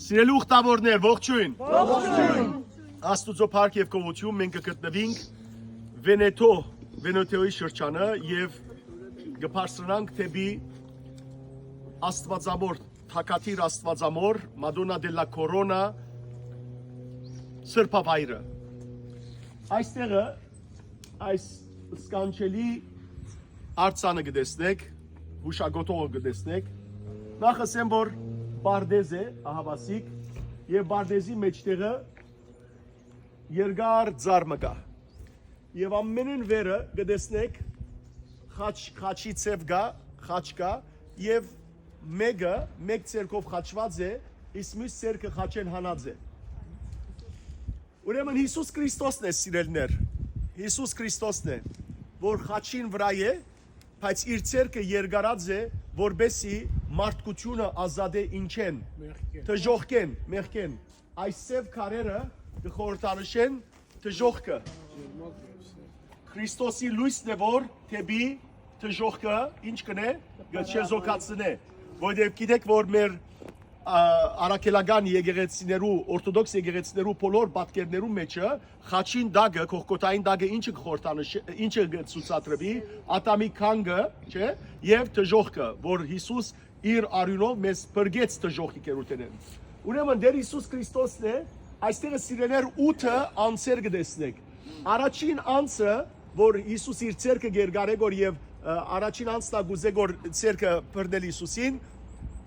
Սիրելի ուխտավորներ, ողջույն։ Ողջույն։ Աստուծո փառք եւ գոհություն մենք կգտնվենք Վենետոյի շրջանը եւ կբարձրանանք դեպի Աստվածամոր, Թակատիր Աստվածամոր, Մադոնա դելա Կորոնա սրբավայրը։ Այստեղը այս սկանչելի արձանը կտեսնեք, հուշագոտողը կտեսնեք։ Նախ ասեմ, որ Բարդեզ է, ահավասիկ, եւ Բարդեզի մեջտեղը երկար ձարմը կա։ Եվ ամենին վերը կտեսնեք խաչի ցև կա, խաչ կա, եւ մեկ ցերկով խաչված է, իսկ մյուս ցերկը խաչեն հանած է։ Ուրեմն Հիսուս Քրիստոսն է, սիրելիներ։ Հիսուս Քրիստոսն է, որ խաչին վրա է, բայց իր ցերկը երկարած է, որբեսի մարդկությունը ազատ է ինչեն, թժողքեն, մեղքեն, այս սև քարերը կխորհրդանշեն թժողքը։ Քրիստոսի լույսն է, որ թեպի թժողքը ինչ կնե, կչեզոքացնե, որովհետև գիտեք, որ մեր արաքելական եկեղեցիներու, օրթոդոքս եկեղեցիներու բոլոր պատկերներու մեջը խաչին դագը, կողկոտային դագը ինչը կխորհրդանշի, ինչը կցուցադրվի, ատամի քանգը, չէ, եւ թժողքը, որ Հիսուս իր արյունով մեզ բրգեց թժողի կերուտենեն։ Ուրեմն դեր Հիսուս Քրիստոսն է, այստեղ սիրելիներ 8 անձեր կտեսնեք։ Առաջին անձը, որ Հիսուս իր ցերկը գերգարե գոր եւ առաջին անձն է գուզե գոր ցերկը բռնել Հիսուսին,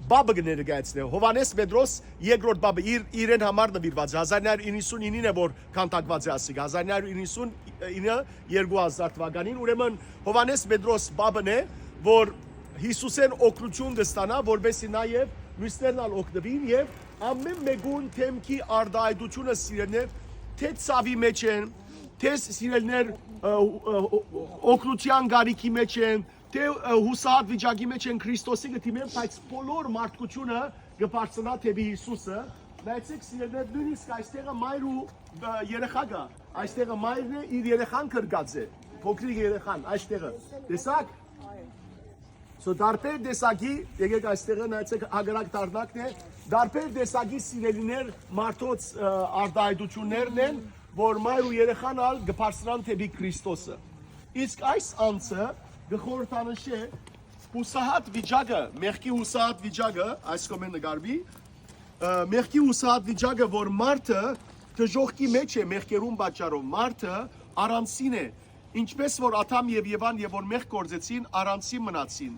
Բաբը կներկայացնե, Հովանես Պետրոս երկրորդ բաբը իրեն համար նվիրված է, 1999-ին է, որ քանդակված է ասիկ, 1999 2000 թվականին, ուրեմն Հովանես Պետրոս բաբն է, որ Հիսուսեն օգնություն կստանա, որովհետեւ նաև մյուսներն ալ օգնվին եւ ամեն մեկուն թեմքի արդայդությունը սիրելներ, թե ցավի մեջ են, թե սիրելներ օգնության գարիքի մեջ են, թե հուսահատ վիճակի մեջ են Քրիստոսի գտիմեն, բայց բոլոր մարդկությունը կբարձրանա թեպի Հիսուսը։ Նայեցեք սիրելիներ, նույնիսկ այստեղը մայր ու երեխա կա, այստեղը մայրն է իր երեխան կրկած է, փոքրիկ երեխան, այստեղը, տեսակ։ Դարբեր տեսակի, եկեք այստեղը նայեցեք հագարակ տարնակն է, դարբեր տեսակի սիրելիներ մարդոց արդայդություններն են, որ մայր ու երեխան ալ կբարձրան թեպի Քրիստոսը։ Իսկ այս անձը գխորհրդանշե հուսահատ վիճակը, մեղքի հուսահատ վիճակը, այս կոմեն նկարվի, մեղքի հուսահատ վիճակը, որ մարդը դժողքի մեջ է մեղքերուն պատճառով, մարդը առանցին է, ինչպես որ Ադամ եւ Եվան եւ որ մեղք գործեցին, առանցին մնացին։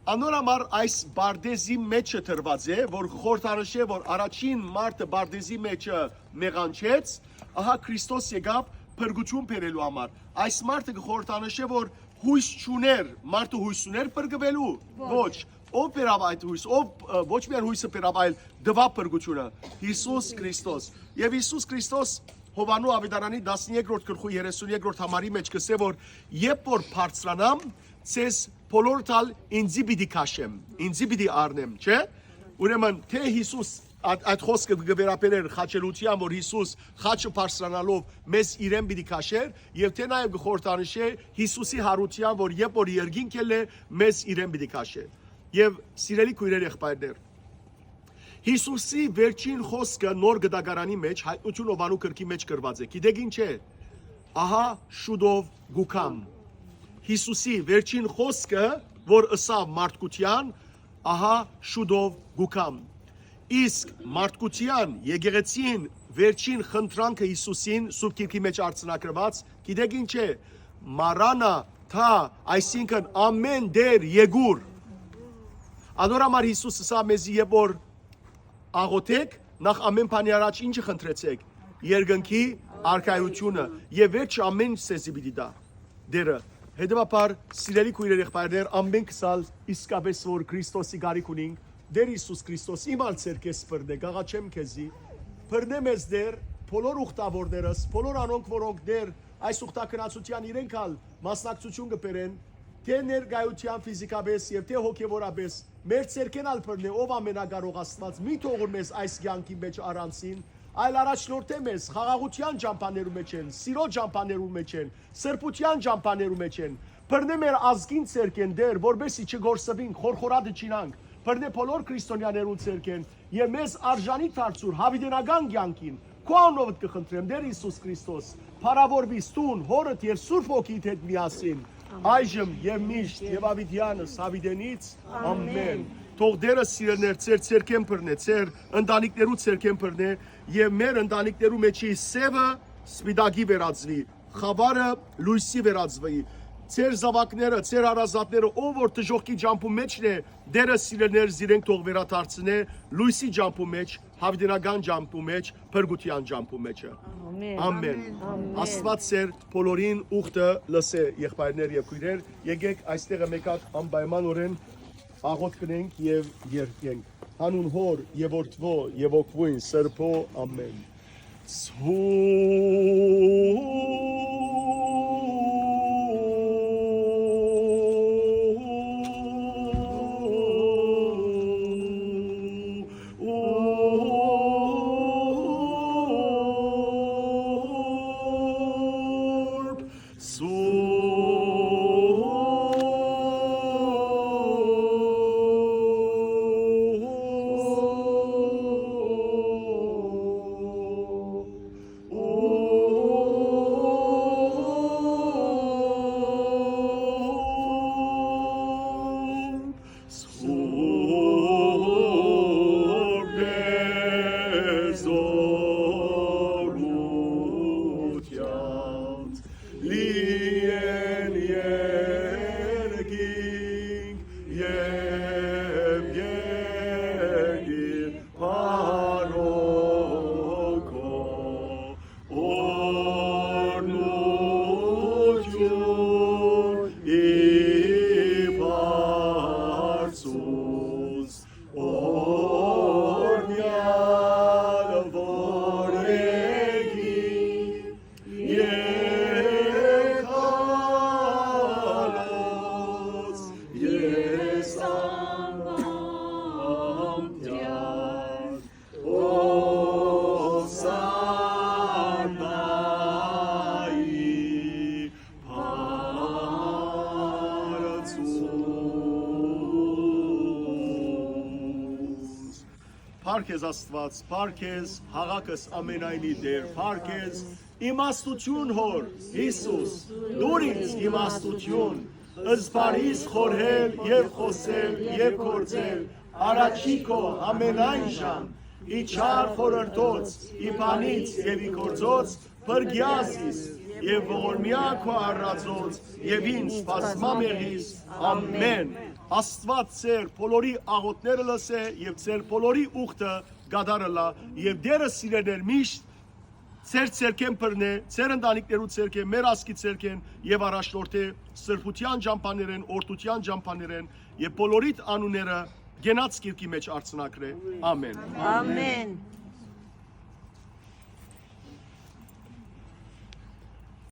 Անորամար այս Բարդեզի մեջը դրված է, որ խորհրդանշե, որ առաջին մարդը Բարդեզի մեջը մեղանչեց, ահա Քրիստոս եկավ փրկություն բերելու համար։ Այս մարդը խորհրդանշե, որ հույս չուներ, մարդը հույս ուներ բրգվելու, ոչ, ով բերավ այդ հույս, ով ոչ միայն հույսը բերավ, այլ դվա բրգությունը, Հիսուս Քրիստոս։ Եվ Հիսուս Քրիստոս Հովանու Ավետարանի 13-րդ գլխու 33-րդ համարի մեջ կսե, որ երբ որ բարձրանամ, ցես բոլոր տալ ինձի պիտի քաշեմ, ինձի պիտի առնեմ, չէ՞։ Ուրեմն թե Հիսուս այդ խոսքը կվերապերեր խաչելության, որ Հիսուս խաչը բարձրանալով մեզ իրեն պիտի քաշեր, եւ թե նաեւ կխորհրդանշե Հիսուսի հարության, որ երբ որ երկինք է, մեզ իրեն պիտի քաշեր։ Եվ սիրելի քույրեր եղբայրներ, Հիսուսի վերջին խոսքը նոր գդագարանի մեջ հայտնություն Հովանու գրքի մեջ գրված է։ Գիտեք ինչ է։ Ահա շուտով գուքամ։ Հիսուսի վերջին խոսքը, որ ըսավ մարդկության, ահա շուտով գուքամ։ Իսկ մարդկության եկեղեցին վերջին խնդրանքը Հիսուսին Սուրբ Գիրքի մեջ արձանագրված, գիտեք ինչ է, Մարանա թա, այսինքն ամեն դեր եկուր։ Անորամար Հիսուսը սա մեզի երբ որ աղոթեք, նախ ամեն բանի առաջ ինչը խնդրեցեք, երկնքի արքայությունը եւ վերջ ամեն սեզի պիտի դա դերը։ Հետևաբար սիրելի քույրեր եղբայրներ, ամեն քսալ իսկապես որ Քրիստոսի գարիք ունենք, դեր Հիսուս Քրիստոս իմ ալ ցերկես բռնե, գաղաչեմ քեզի, բռնե մեզ դեր, բոլոր ուխտավորներս, բոլոր անոնք, որոնք դեր այս ուխտակրացության իրենք ալ մասնակցություն կբերեն, թե ներկայության ֆիզիկապես եւ թե հոգեվորապես, մեր ցերկեն ալ բռնե, ով ամենակարող Աստված, մի թողուր մեզ այս կյանքի մեջ առանցին, այլ առաջնորդե մեզ խաղաղության ճամփաներու մեջ են, սիրո ճամփաներու մեջ են, սրբության ճամփաներու մեջ են, բռնե մեր ազգին ցերկեն դեր, որբեսի չգործվին, խորխորադը չինանք, բռնե բոլոր քրիստոնյաներու ցերկեն եւ մեզ արժանի դարձուր հավիտենական կյանքին քո անունով կխնդրեմ Տեր Հիսուս Քրիստոս փառավորվի ստուն հորդ եւ Սուրբ Հոգիդ հետ միասին այժմ եւ միշտ եւ ավիտյանս հավիտենից ամեն թող Տերը սիրելներ ծեր ցերկեն բռնե ծեր ընտանիքներու ցերկեն բռնե եւ մեր ընտանիքներու մեջի սևը սպիտակի վերածվի խավարը լույսի վերածվի Ձեր զավակները, ձեր հարազատները, ով որ դժոխքի ջամփու մեջն է, Տերը սիրելներ զիրենք թող վերադարձնե լույսի ջամփու մեջ, հավիտենական ջամփու մեջ, փրկության ջամփու մեջը։ Ամեն։ Աստված ձեր բոլորին ուխտը լսե, եղբայրներ եւ քույրեր, եկեք այստեղը մեկ հատ անպայմանորեն աղոթ կնենք եւ երգենք։ Հանուն Հոր եւ Որդվո եւ Օգուին Սրբո ամեն։ Փարքեզ Աստված, փարքեզ հաղակս ամենայնի Տեր, փարքեզ իմաստություն Հոր, Հիսուս, դուր ինձ իմաստություն, ըսպարիս խորհել եւ խոսել եւ գործել, առաջի քո ամենայն ժամ, իչար խորհրդոց, իբանից եւ իգործոց, բրգյազիս եւ ողորմյա քո առածոց եւ ինձ սպասմամեղիս, ամեն։ Աստված ձեր բոլորի աղոթները լսե եւ ձեր բոլորի ուխտը գադարը լա եւ Տերը սիրելներ միշտ ձեր ցերկեն բռնե ձեր ընտանիքներու ցերկեն մեր ասկի ցերկեն եւ առաջնորդե սրբության ջամփաներեն օրտության ջամփաներեն եւ բոլորիդ անունները գենաց կիրքի մեջ արցնակրե ամեն Ամեն